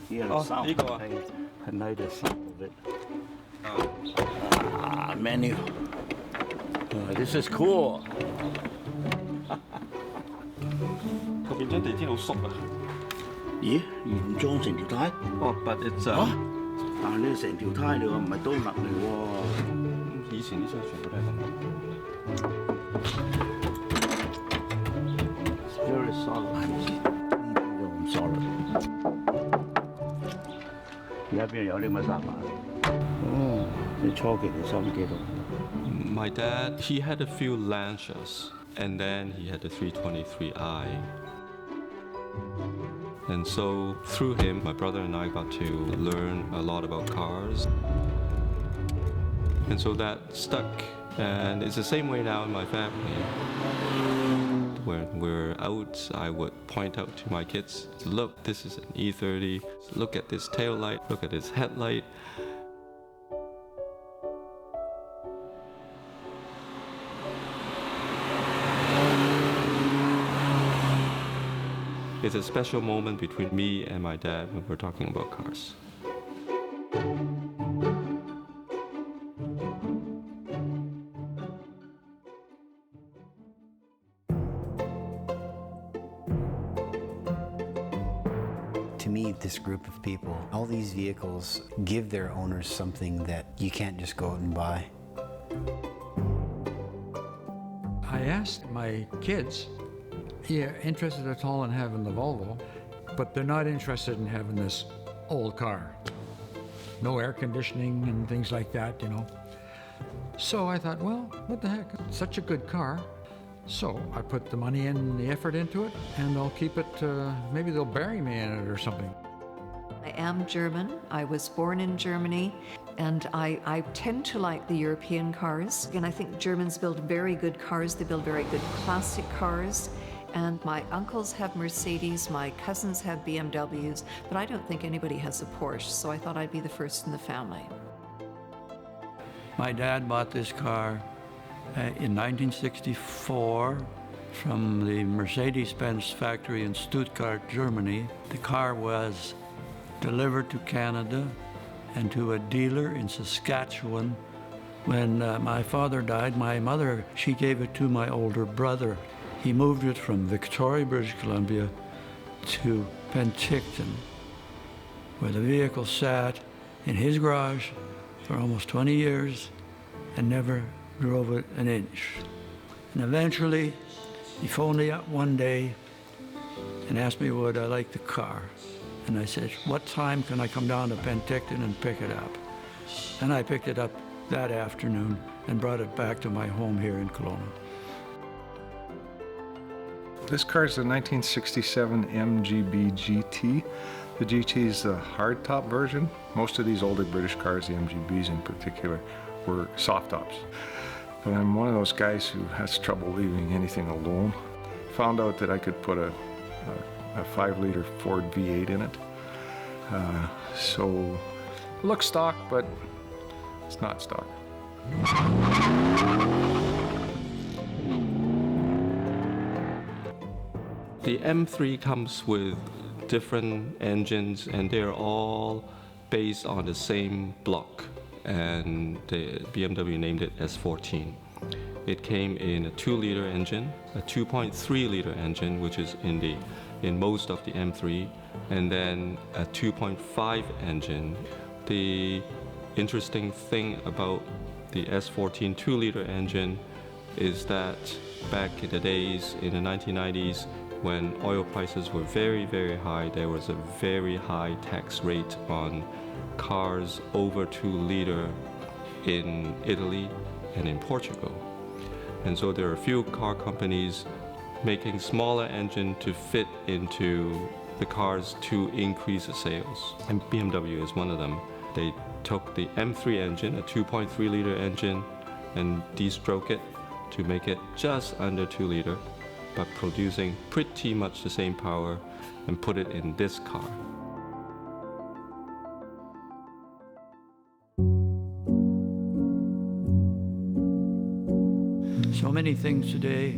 Hear the sound. 呢個啊 I know the sound of it. Menu. This is cool. 後邊張地氈好縮啊。咦？原裝成條呔？哦，but it's 但係呢成條呔嚟喎，唔係刀勒嚟喎。以前啲車全部都係咁。It's very solid. 呢啲都咁 solid。而家邊度有呢咁嘅沙發？哦，你初期嘅收音機度。My dad, he had a few Lancias, and then he had the 323i. And so through him, my brother and I got to learn a lot about cars. And so that stuck. And it's the same way now in my family. When we're out, I would point out to my kids, look, this is an E30. Look at this tail light. Look at this headlight. It's a special moment between me and my dad when we're talking about cars. To meet this group of people, all these vehicles give their owners something that you can't just go out and buy. I asked my kids, yeah, interested at all in having the Volvo, but they're not interested in having this old car. No air conditioning and things like that, you know. So I thought, well, what the heck, it's such a good car. So I put the money and the effort into it, and I'll keep it, maybe they'll bury me in it or something. I am German. I was born in Germany, and I tend to like the European cars. And I think Germans build very good cars. They build very good classic cars. And my uncles have Mercedes, my cousins have BMWs, but I don't think anybody has a Porsche, so I thought I'd be the first in the family. My dad bought this car in 1964 from the Mercedes-Benz factory in Stuttgart, Germany. The car was delivered to Canada and to a dealer in Saskatchewan. When my father died, my mother, she gave it to my older brother. He moved it from Victoria, British Columbia to Penticton, where the vehicle sat in his garage for almost 20 years and never drove it an inch. And eventually, he phoned me up one day and asked me would I like the car. And I said, what time can I come down to Penticton and pick it up? And I picked it up that afternoon and brought it back to my home here in Kelowna. This car is a 1967 MGB GT. The GT is the hardtop version. Most of these older British cars, the MGBs in particular, were soft tops. But I'm one of those guys who has trouble leaving anything alone. Found out that I could put a 5-liter Ford V8 in it. So it looks stock, but it's not stock. The M3 comes with different engines, and they're all based on the same block, and the BMW named it S14. It came in a 2-liter engine, a 2.3-liter engine, which is in most of the M3, and then a 2.5 engine. The interesting thing about the S14 2-liter engine is that back in the days, in the 1990s, when oil prices were very, very high, there was a very high tax rate on cars over 2-liter in Italy and in Portugal. And so there are a few car companies making smaller engine to fit into the cars to increase the sales. And BMW is one of them. They took the M3 engine, a 2.3-liter engine, and de-stroke it to make it just under 2-liter, but producing pretty much the same power, and put it in this car. So many things today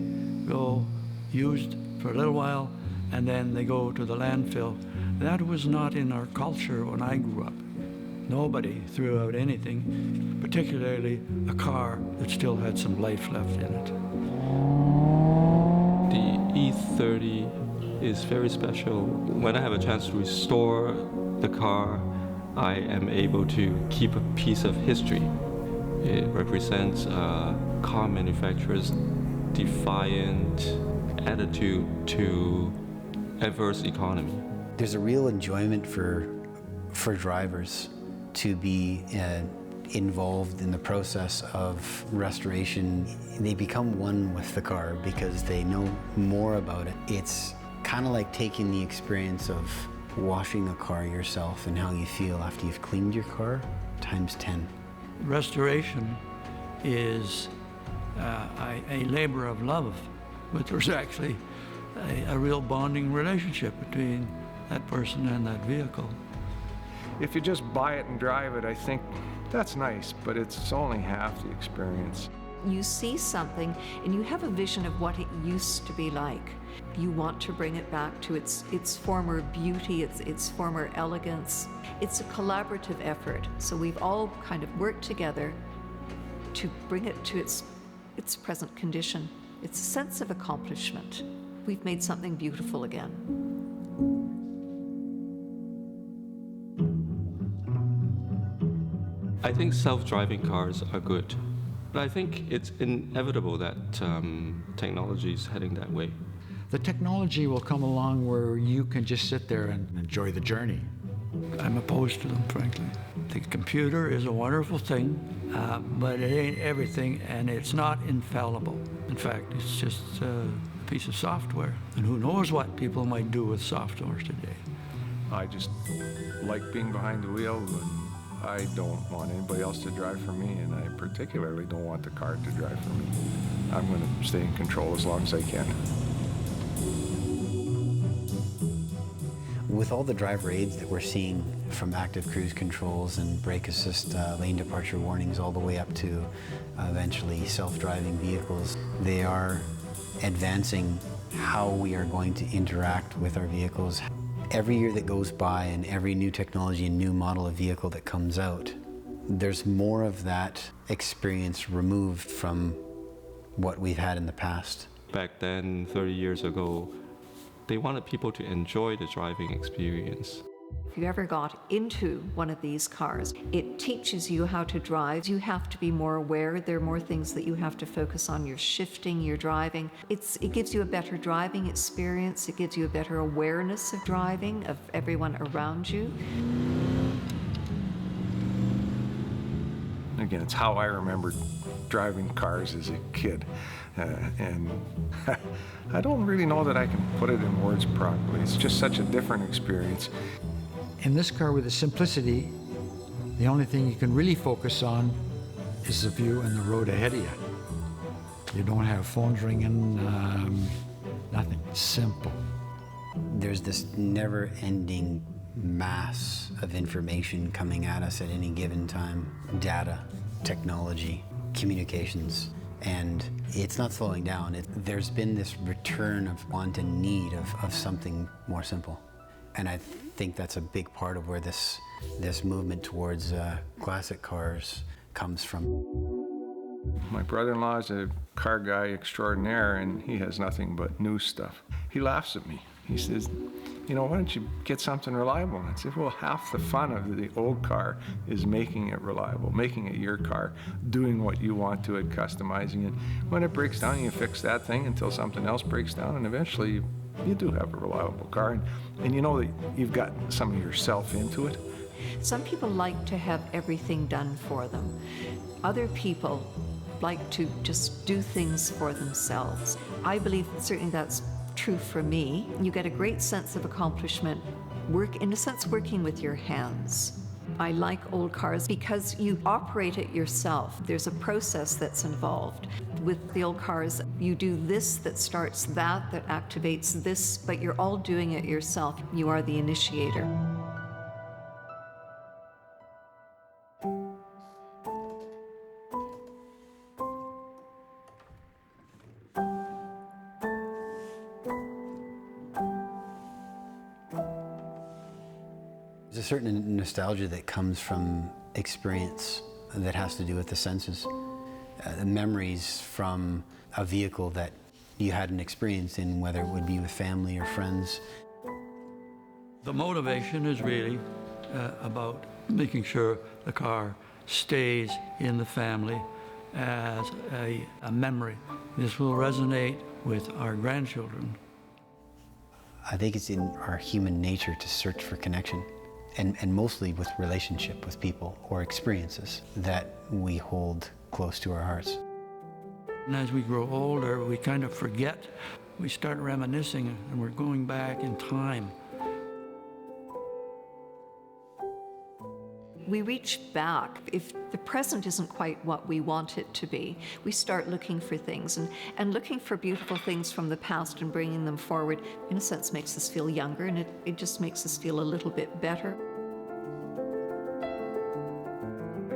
go used for a little while and then they go to the landfill. That was not in our culture when I grew up. Nobody threw out anything, particularly a car that still had some life left in it. The E30 is very special. When I have a chance to restore the car, I am able to keep a piece of history. It represents a car manufacturer's defiant attitude to adverse economy. There's a real enjoyment for drivers to be involved in the process of restoration. They become one with the car because they know more about it. It's kind of like taking the experience of washing a car yourself and how you feel after you've cleaned your car times 10. Restoration is a labor of love, but there's actually a real bonding relationship between that person and that vehicle. If you just buy it and drive it, I think that's nice, but it's only half the experience. You see something and you have a vision of what it used to be like. You want to bring it back to its former beauty, its former elegance. It's a collaborative effort, so we've all kind of worked together to bring it to its present condition. It's a sense of accomplishment. We've made something beautiful again. I think self-driving cars are good, but I think it's inevitable that technology is heading that way. The technology will come along where you can just sit there and enjoy the journey. I'm opposed to them, frankly. The computer is a wonderful thing, but it ain't everything, and it's not infallible. In fact, it's just a piece of software, and who knows what people might do with software today. I just like being behind the wheel, and I don't want anybody else to drive for me, and I particularly don't want the car to drive for me. I'm going to stay in control as long as I can. With all the driver aids that we're seeing, from active cruise controls and brake assist lane departure warnings all the way up to eventually self-driving vehicles, they are advancing how we are going to interact with our vehicles. Every year that goes by and every new technology and new model of vehicle that comes out, there's more of that experience removed from what we've had in the past. Back then, 30 years ago, they wanted people to enjoy the driving experience. If you ever got into one of these cars, it teaches you how to drive. You have to be more aware. There are more things that you have to focus on. You're shifting, you're driving. It gives you a better driving experience. It gives you a better awareness of driving, of everyone around you. Again, it's how I remember driving cars as a kid. And I don't really know that I can put it in words properly. It's just such a different experience. In this car with the simplicity, the only thing you can really focus on is the view and the road ahead of you. You don't have phones ringing, nothing. Simple. There's this never-ending mass of information coming at us at any given time. Data, technology, communications. And it's not slowing down. There's been this return of want and need of something more simple. And I think that's a big part of where this movement towards classic cars comes from. My brother-in-law is a car guy extraordinaire, and he has nothing but new stuff. He laughs at me. He says, you know, why don't you get something reliable? And I said, well, half the fun of the old car is making it reliable, making it your car, doing what you want to it, customizing it. When it breaks down, you fix that thing until something else breaks down, and eventually you do have a reliable car. And you know that you've got some of yourself into it. Some people like to have everything done for them. Other people like to just do things for themselves. I believe certainly that's true for me. You get a great sense of accomplishment, in a sense, working with your hands. I like old cars because you operate it yourself. There's a process that's involved. With the old cars, you do this that starts that activates this, but you're all doing it yourself. You are the initiator. There's a certain nostalgia that comes from experience that has to do with the senses. The memories from a vehicle that you had an experience in, whether it would be with family or friends. The motivation is really about making sure the car stays in the family as a memory. This will resonate with our grandchildren. I think it's in our human nature to search for connection, and mostly with relationship with people or experiences that we hold close to our hearts. And as we grow older, we kind of forget. We start reminiscing, and we're going back in time. We reach back. If the present isn't quite what we want it to be, we start looking for things and looking for beautiful things from the past and bringing them forward, in a sense, makes us feel younger, and it just makes us feel a little bit better.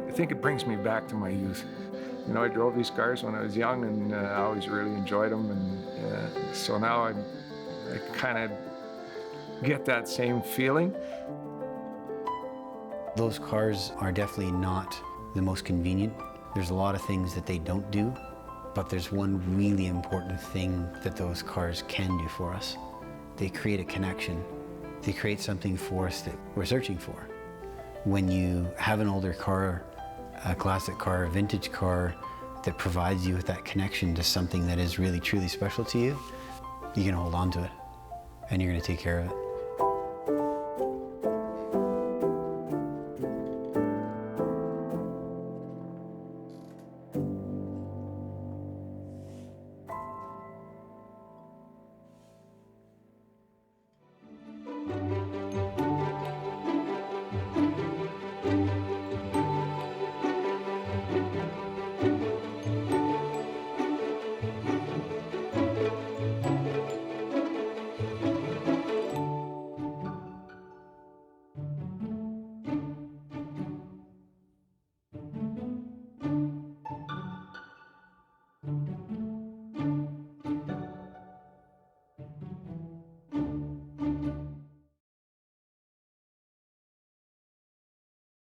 I think it brings me back to my youth. You know, I drove these cars when I was young, and I always really enjoyed them, and so now I kind of get that same feeling. Those cars are definitely not the most convenient. There's a lot of things that they don't do, but there's one really important thing that those cars can do for us. They create a connection. They create something for us that we're searching for. When you have an older car, a classic car, a vintage car that provides you with that connection to something that is really truly special to you, you can hold on to it and you're going to take care of it.